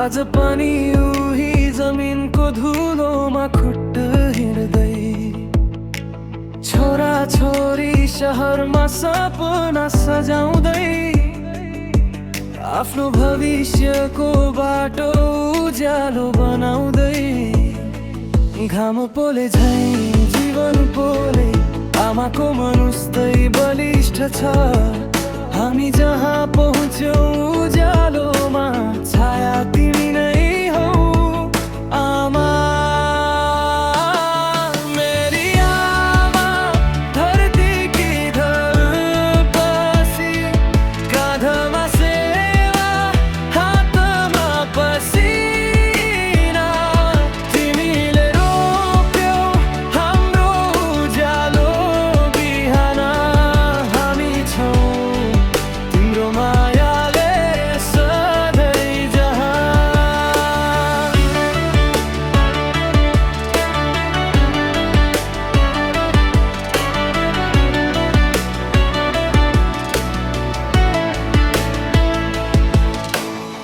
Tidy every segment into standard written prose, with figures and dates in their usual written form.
आज पनि उही जमिनको धुलोमा खुट्ट हिँड्दै छोरा छोरी शहरमा सपना सजाउँदै आफ्नो भविष्यको बाटो उज्यालो बनाउँदै घाम पोले झै जीवन पोले आमाको मनुस्तै बलिष्ठ छ। हामी जहाँ पहुँच्यौँ उज्यालोमा छाया तिमी नै हौ आमा। मेरी आमा धरती की धरपसी काँधमा सेवा हातमा पसिना तिमीले रोप्यौ हाम्रो उज्यालो बिहान हामी छौँ तिम्रो मायाले सधैँ जहाँ।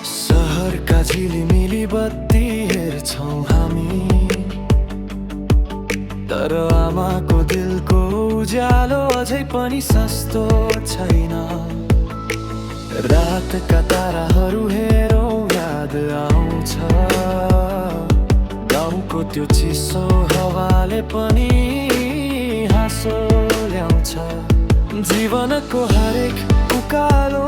सहरका झिलिमिली बत्ती हेर्छौँ हामी तर आमाको दिलको उज्यालो अझै पनि सस्तो छैन। रातका ताराहरू हेरौँ याद आउँछ गाउँको त्यो चिसो हावाले पनि हाँसो ल्याउँछ। जीवनको हरेक उकालो